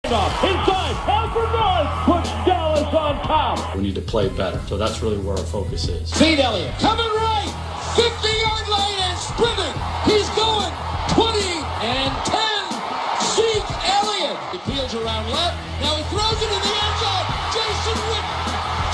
Inside, Alfred North puts Dallas on top. We need to play better, so that's really where our focus is. Pete Elliott coming right, 50-yard line and sprinting. He's going 20 and 10. Zeke Elliott. He peels around left. Now he throws it in the end zone. Jason Witten.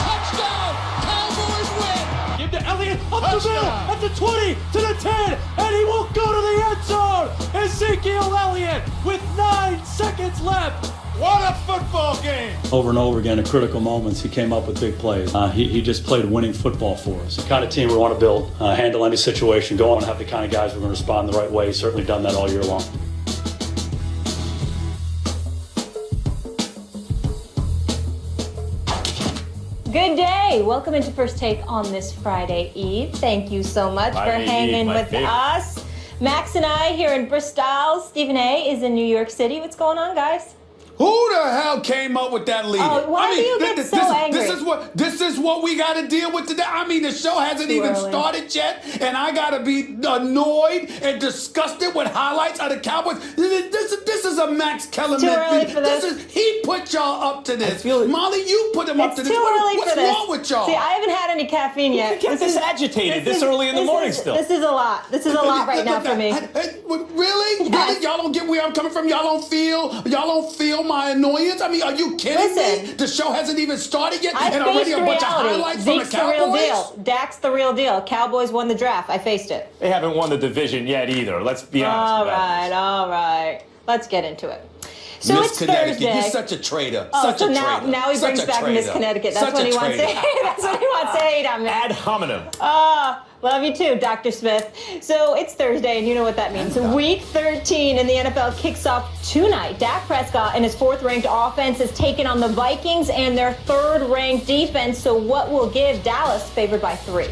Touchdown. Cowboys win. Give to Elliott up the middle at the 20 to the 10, and he will go to the end zone. Ezekiel Elliott with 9 seconds left. What a football game! Over and over again, in critical moments, he came up with big plays. He just played winning football for us. The kind of team we want to build, handle any situation, go on and have the kind of guys we're going to respond the right way. He's certainly done that all year long. Good day. Welcome into First Take on this Friday Eve. Thank you so much for hanging with us. Max and I here in Bristol. Stephen A. is in New York City. What's going on, guys? Who the hell came up with that lead? Oh, why do you get so angry? This is what we got to deal with today. I mean, the show hasn't even started yet, and I got to be annoyed and disgusted with highlights of the Cowboys. This is a Max Kellerman. Too early for this. He put y'all up to this. Molly, you put him up to this. What's wrong with y'all? See, I haven't had any caffeine yet. You get this agitated this early in the morning still. This is a lot. This is a lot right now for me. Really? Yes. Really? Y'all don't get where I'm coming from? Y'all don't feel my annoyance? I mean, are you kidding me? The show hasn't even started yet, and already a bunch of highlights from the Cowboys? Zeke's the real deal. Dak's the real deal. Cowboys won the draft. I faced it. They haven't won the division yet either. Let's be honest. All right. Let's get into it. So Miss it's Connecticut, Thursday. you're such a traitor. Now he brings back Miss Connecticut. That's what he wants to hate. That's what he wants to hate on me. Ad hominem. Love you too, Dr. Smith. So it's Thursday, and you know what that means. Week 13 in the NFL kicks off tonight. Dak Prescott and his 4th-ranked offense is taking on the Vikings and their 3rd-ranked defense. So what will give Dallas favored by 3?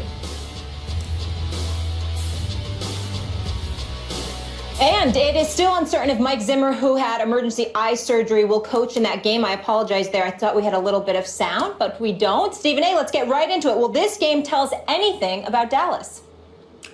And it is still uncertain if Mike Zimmer, who had emergency eye surgery, will coach in that game. I apologize there. I thought we had a little bit of sound, but we don't. Stephen A., let's get right into it. Will this game tell us anything about Dallas?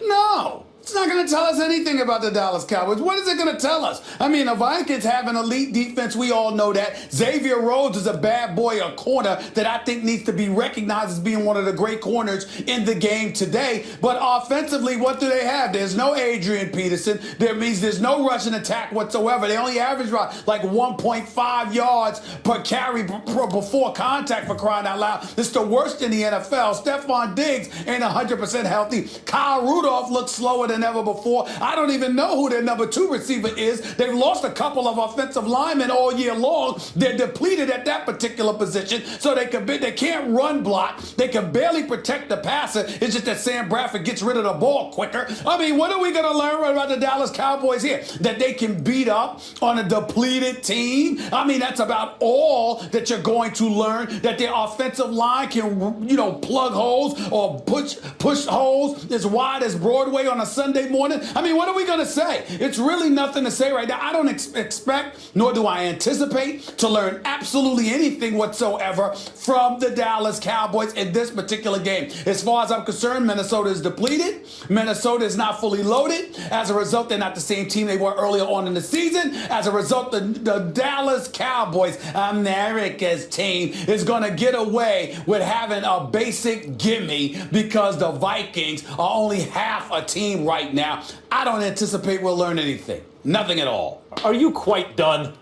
No. It's not going to tell us anything about the Dallas Cowboys. What is it going to tell us? I mean, the Vikings have an elite defense. We all know that. Xavier Rhodes is a bad boy, a corner that I think needs to be recognized as being one of the great corners in the game today. But offensively, what do they have? There's no Adrian Peterson. That means there's no rushing attack whatsoever. They only average like 1.5 yards per carry before contact, for crying out loud. It's the worst in the NFL. Stephon Diggs ain't 100% healthy. Kyle Rudolph looks slower than ever before. I don't even know who their number 2 receiver is. They've lost a couple of offensive linemen all year long. They're depleted at that particular position, so they can't run block. They can barely protect the passer. It's just that Sam Bradford gets rid of the ball quicker. I mean, what are we going to learn about the Dallas Cowboys here? That they can beat up on a depleted team? I mean, that's about all that you're going to learn. That their offensive line can, plug holes or push holes as wide as Broadway on a Sunday morning. I mean, what are we going to say? It's really nothing to say right now. I don't expect, nor do I anticipate, to learn absolutely anything whatsoever from the Dallas Cowboys in this particular game. As far as I'm concerned, Minnesota is depleted. Minnesota is not fully loaded. As a result, they're not the same team they were earlier on in the season. As a result, the Dallas Cowboys, America's team, is going to get away with having a basic gimme because the Vikings are only half a team right now. I don't anticipate we'll learn anything. Nothing at all. Are you quite done?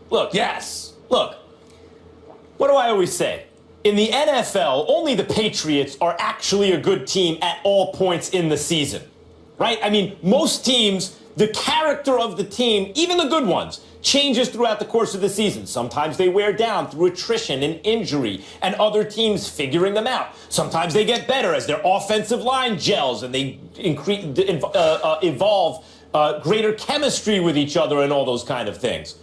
Look. Yes. Look. What do I always say? In the NFL, only the Patriots are actually a good team at all points in the season. Right? I mean, most teams, the character of the team, even the good ones, changes throughout the course of the season. Sometimes they wear down through attrition and injury and other teams figuring them out. Sometimes they get better as their offensive line gels and they evolve greater chemistry with each other and all those kind of things.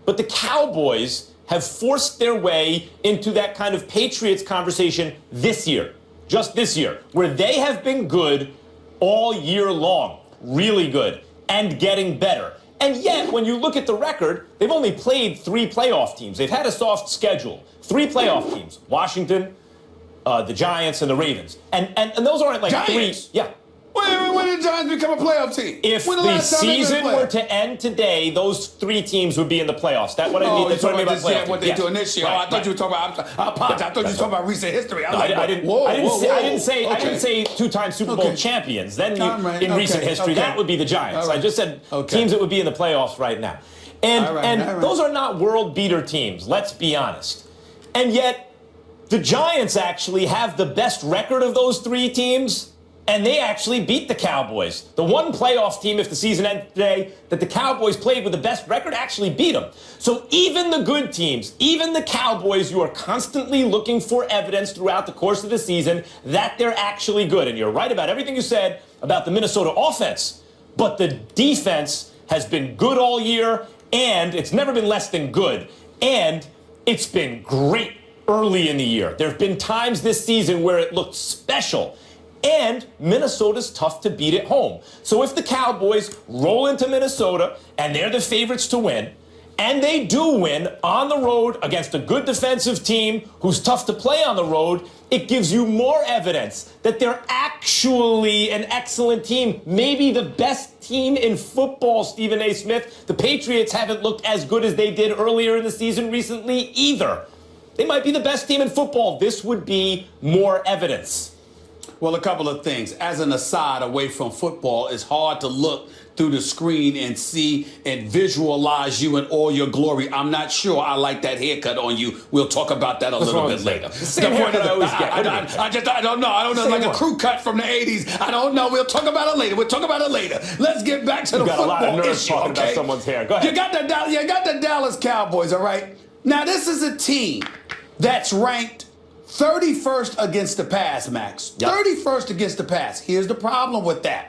But the Cowboys have forced their way into that kind of Patriots conversation this year, just this year, where they have been good all year long, really good, and getting better. And yet, when you look at the record, they've only played 3 playoff teams. They've had a soft schedule. 3 playoff teams. Washington, the Giants, and the Ravens. And those aren't like Giants. 3. Yeah. When did the Giants become a playoff team? If when the season were to end today, those 3 teams would be in the playoffs. That's what I mean. That's what I mean about playoffs. What they're doing this year. Right, I thought you were talking about. I apologize. I thought you were talking about recent history. I didn't say 2-time Super Bowl champions. Then in recent history, that would be the Giants. I just said teams that would be in the playoffs right now. And those are not world beater teams. Let's be honest. And yet, the Giants actually have the best record of those 3 teams. And they actually beat the Cowboys. The one playoff team, if the season ended today, that the Cowboys played with the best record actually beat them. So even the good teams, even the Cowboys, you are constantly looking for evidence throughout the course of the season that they're actually good. And you're right about everything you said about the Minnesota offense. But the defense has been good all year, and it's never been less than good. And it's been great early in the year. There have been times this season where it looked special. And Minnesota's tough to beat at home. So if the Cowboys roll into Minnesota and they're the favorites to win, and they do win on the road against a good defensive team who's tough to play on the road, it gives you more evidence that they're actually an excellent team, maybe the best team in football, Stephen A. Smith. The Patriots haven't looked as good as they did earlier in the season recently either. They might be the best team in football. This would be more evidence. Well, a couple of things. As an aside, away from football, it's hard to look through the screen and see and visualize you in all your glory. I'm not sure I like that haircut on you. We'll talk about that a little bit later. I don't know. I don't know. Like a crew cut from the 80s. I don't know. We'll talk about it later. Let's get back to the football got a lot of nerves issue. Talking about someone's hair. Go ahead. You got the Dallas Cowboys, all right? Now, this is a team that's ranked 31st against the pass, Max. Yep. 31st against the pass. Here's the problem with that.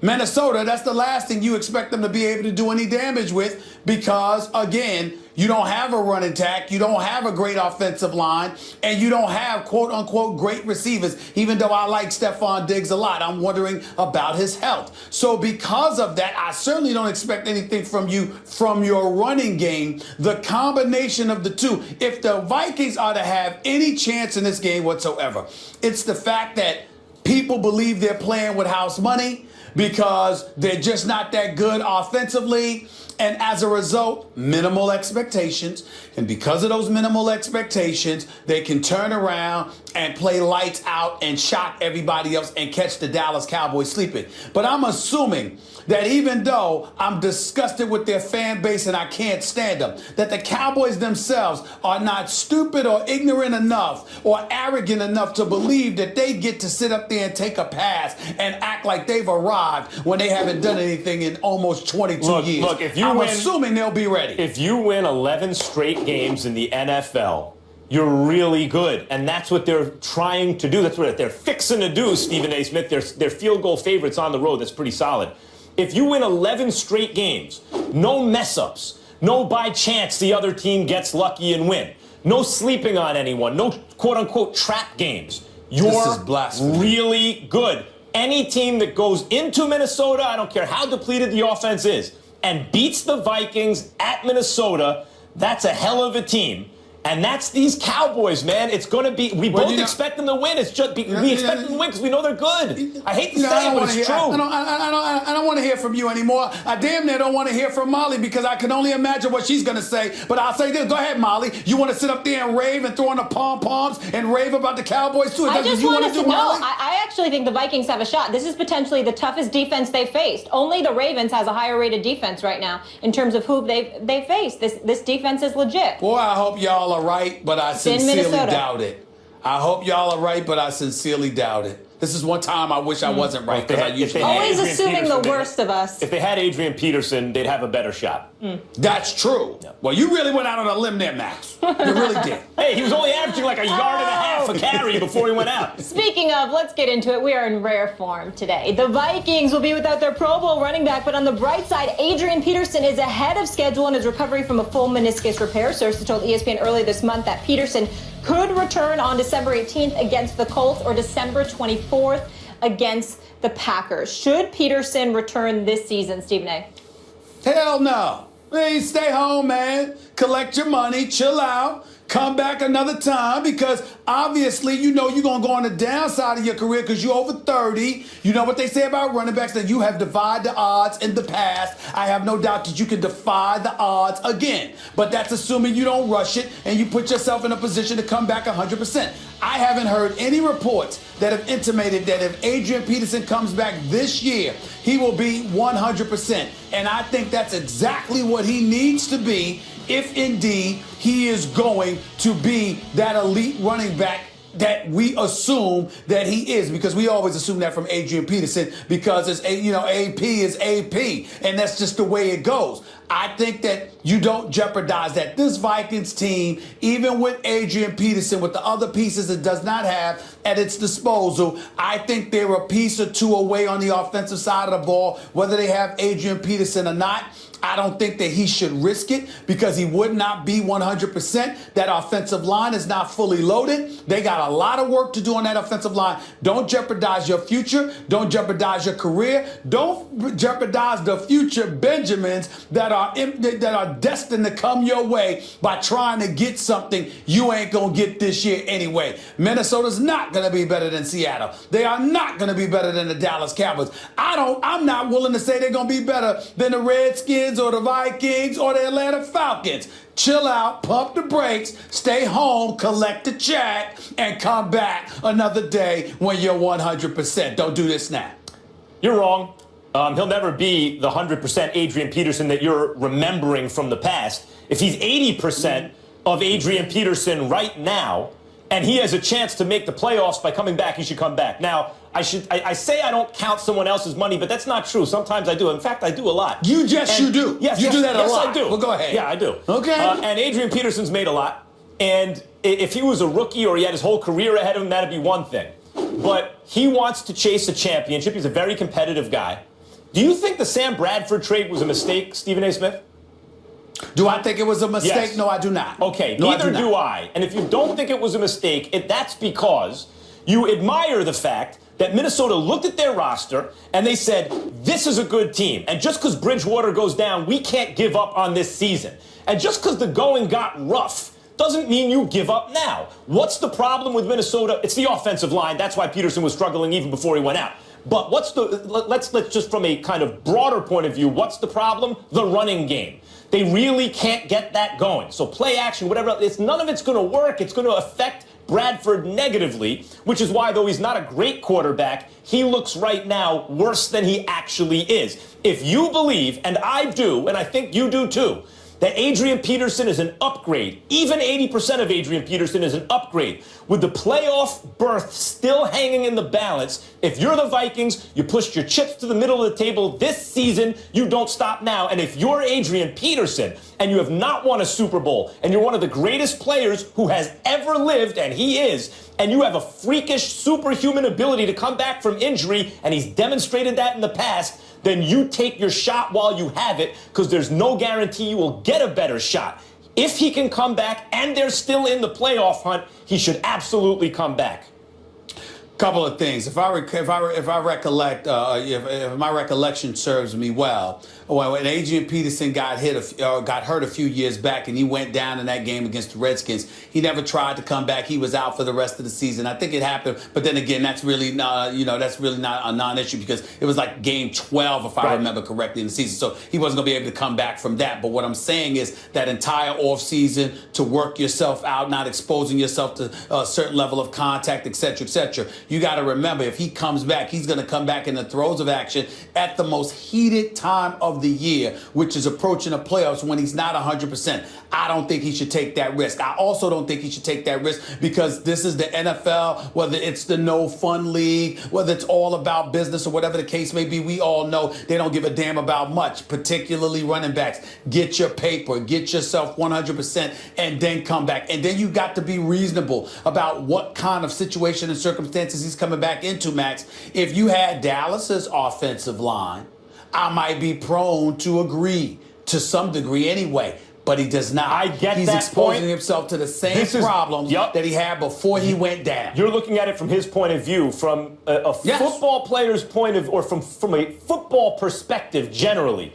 Minnesota, that's the last thing you expect them to be able to do any damage with because, again, you don't have a run attack, you don't have a great offensive line, and you don't have quote-unquote great receivers, even though I like Stephon Diggs a lot. I'm wondering about his health. So because of that, I certainly don't expect anything from you from your running game. The combination of the two, if the Vikings are to have any chance in this game whatsoever, it's the fact that people believe they're playing with house money because they're just not that good offensively. And as a result, minimal expectations. And because of those minimal expectations, they can turn around and play lights out and shock everybody else and catch the Dallas Cowboys sleeping. But I'm assuming that even though I'm disgusted with their fan base and I can't stand them, that the Cowboys themselves are not stupid or ignorant enough or arrogant enough to believe that they get to sit up there and take a pass and act like they've arrived when they haven't done anything in almost 22 years. Look, I'm assuming they'll be ready. If you win 11 straight games in the NFL, you're really good. And that's what they're trying to do. That's what they're fixing to do, Stephen A. Smith. They're field goal favorites on the road. That's pretty solid. If you win 11 straight games, no mess-ups, no by chance the other team gets lucky and win, no sleeping on anyone, no quote-unquote trap games, you're really good. Any team that goes into Minnesota, I don't care how depleted the offense is, and beats the Vikings at Minnesota, that's a hell of a team. And that's these Cowboys, man. It's going to be, we both expect them to win. It's just, we expect them to win because we know they're good. I hate to say it, but it's true. I don't want to hear from you anymore. I damn near don't want to hear from Molly because I can only imagine what she's going to say. But I'll say this. Go ahead, Molly. You want to sit up there and rave and throw on the pom-poms and rave about the Cowboys too? I just wanted to know. I actually think the Vikings have a shot. This is potentially the toughest defense they've faced. Only the Ravens has a higher rated defense right now in terms of who they faced. This defense is legit. Boy, I hope y'all are right, but I sincerely doubt it. I hope y'all are right, but I sincerely doubt it. This is one time I wish I wasn't right because I usually always assuming the worst of us. If they had Adrian Peterson, they'd have a better shot. That's true. Yeah. Well, you really went out on a limb there, Max. You really did. Hey, he was only averaging like a yard and a half a carry before he went out. Speaking of, let's get into it. We are in rare form today. The Vikings will be without their Pro Bowl running back, but on the bright side, Adrian Peterson is ahead of schedule in his recovery from a full meniscus repair. Sources told ESPN earlier this month that Peterson could return on December 18th against the Colts or December 24th against the Packers. Should Peterson return this season, Stephen A? Hell no. Hey, stay home, man. Collect your money, chill out, come back another time, because obviously you know you're going to go on the downside of your career because you're over 30. You know what they say about running backs, that you have defied the odds in the past. I have no doubt that you can defy the odds again. But that's assuming you don't rush it and you put yourself in a position to come back 100%. I haven't heard any reports that have intimated that if Adrian Peterson comes back this year, he will be 100%. And I think that's exactly what he needs to be if indeed he is going to be that elite running back that we assume that he is, because we always assume that from Adrian Peterson, because it's AP is AP, and that's just the way it goes. I think that you don't jeopardize that. This Vikings team, even with Adrian Peterson, with the other pieces it does not have at its disposal, I think they're a piece or two away on the offensive side of the ball, whether they have Adrian Peterson or not. I don't think that he should risk it, because he would not be 100%. That offensive line is not fully loaded. They got a lot of work to do on that offensive line. Don't jeopardize your future. Don't jeopardize your career. Don't jeopardize the future Benjamins that are destined to come your way by trying to get something you ain't going to get this year anyway. Minnesota's not going to be better than Seattle. They are not going to be better than the Dallas Cowboys. I'm not willing to say they're going to be better than the Redskins or the Vikings or the Atlanta Falcons. Chill out, pump the brakes, stay home, collect the check, and come back another day when you're 100%. Don't do this now. You're wrong. He'll never be the 100% Adrian Peterson that you're remembering from the past. If he's 80% of Adrian Peterson right now, and he has a chance to make the playoffs by coming back, he should come back. Now, I say I don't count someone else's money, but that's not true. Sometimes I do. In fact, I do a lot. You do. Yes, you do that a lot. Yes, I do. Well, go ahead. Yeah, I do. Okay. And Adrian Peterson's made a lot. And if he was a rookie or he had his whole career ahead of him, that'd be one thing. But he wants to chase a championship. He's a very competitive guy. Do you think the Sam Bradford trade was a mistake, Stephen A. Smith? Do I think it was a mistake? Yes. No, I do not. Okay, no, neither do I. And if you don't think it was a mistake, that's because you admire the fact that Minnesota looked at their roster and they said, this is a good team. And just because Bridgewater goes down, we can't give up on this season. And just because the going got rough doesn't mean you give up now. What's the problem with Minnesota? It's the offensive line. That's why Peterson was struggling even before he went out. But let's just from a kind of broader point of view, what's the problem? The running game. They really can't get that going. So play action, whatever, none of it's going to work. It's going to affect Bradford negatively, which is why, though he's not a great quarterback, he looks right now worse than he actually is. If you believe, and I do, and I think you do too, that Adrian Peterson is an upgrade, even 80% of Adrian Peterson is an upgrade, with the playoff berth still hanging in the balance, if you're the Vikings, you pushed your chips to the middle of the table this season, you don't stop now. And if you're Adrian Peterson and you have not won a Super Bowl and you're one of the greatest players who has ever lived, and he is, and you have a freakish superhuman ability to come back from injury, and he's demonstrated that in the past, then you take your shot while you have it, because there's no guarantee you will get a better shot. If he can come back and they're still in the playoff hunt, he should absolutely come back. Couple of things. If I recollect, if my recollection serves me well, when Adrian Peterson got hurt a few years back and he went down in that game against the Redskins, he never tried to come back. He was out for the rest of the season. I think it happened, but then again, that's really not a non-issue, because it was like game 12, if I remember correctly, in the season. So he wasn't going to be able to come back from that. But what I'm saying is that entire offseason to work yourself out, not exposing yourself to a certain level of contact, et cetera, you got to remember, if he comes back, he's going to come back in the throes of action at the most heated time of the year, which is approaching the playoffs, when he's not 100%. I don't think he should take that risk. I also don't think he should take that risk because this is the NFL, whether it's the no fun league, whether it's all about business or whatever the case may be. We all know they don't give a damn about much, particularly running backs. Get your paper, get yourself 100%, and then come back. And then you got to be reasonable about what kind of situation and circumstances he's coming back into, Max. If you had Dallas's offensive line, I might be prone to agree to some degree anyway, but he does not. I get He's that exposing point. himself to the same problems that he had before he went down. You're looking at it from his point of view, from a football player's point of, or from a football perspective generally.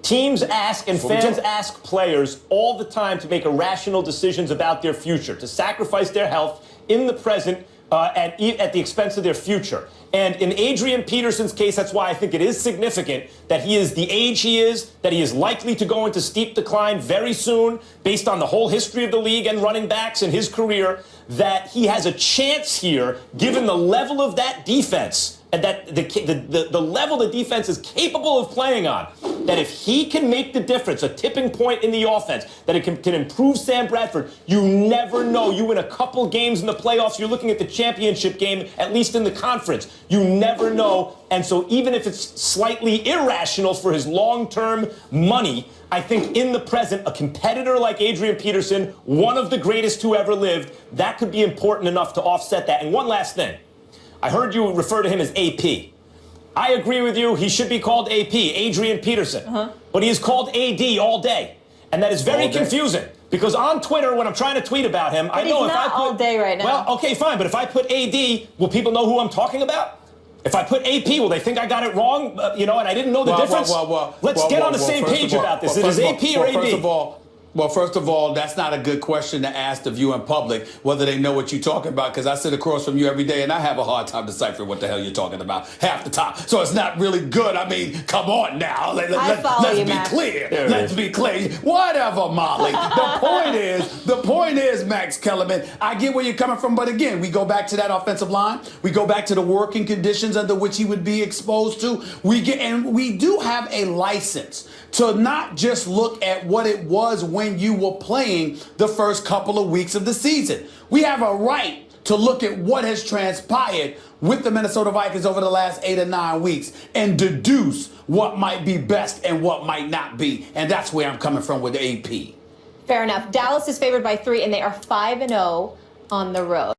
Teams ask and fans ask players all the time to make irrational decisions about their future, to sacrifice their health in the present at the expense of their future. And in Adrian Peterson's case, that's why I think it is significant that he is the age he is, that he is likely to go into steep decline very soon, based on the whole history of the league and running backs in his career, that he has a chance here, given the level of that defense, and that the level the defense is capable of playing on, that if he can make the difference, a tipping point in the offense, that it can improve Sam Bradford, you never know. You win a couple games in the playoffs, you're looking at the championship game, at least in the conference. You never know. And so even if it's slightly irrational for his long-term money, I think in the present, a competitor like Adrian Peterson, one of the greatest who ever lived, that could be important enough to offset that. And one last thing. I heard you refer to him as AP. I agree with you. He should be called AP, Adrian Peterson. But he is called AD all day. And that is very confusing. Because on Twitter, when I'm trying to tweet about him, I know if I put... all day right now. Well, okay, fine. But if I put AD, will people know who I'm talking about? If I put AP, will they think I got it wrong? And I didn't know the difference? Let's get on the same page about this. Is AP or AD? First of all, that's not a good question to ask the view in public, whether they know what you're talking about, because I sit across from you every day and I have a hard time deciphering what the hell you're talking about half the time. So it's not really good. I mean, come on now. Let's be clear. Let's be clear. Whatever, Molly. The point is, Max Kellerman, I get where you're coming from, but again, we go back to that offensive line. We go back to the working conditions under which he would be exposed to. We do have a license to not just look at what it was when you were playing the first couple of weeks of the season. We have a right to look at what has transpired with the Minnesota Vikings over the last 8 or 9 weeks and deduce what might be best and what might not be. And that's where I'm coming from with AP. Fair enough. Dallas is favored by 3, and they are 5-0 on the road.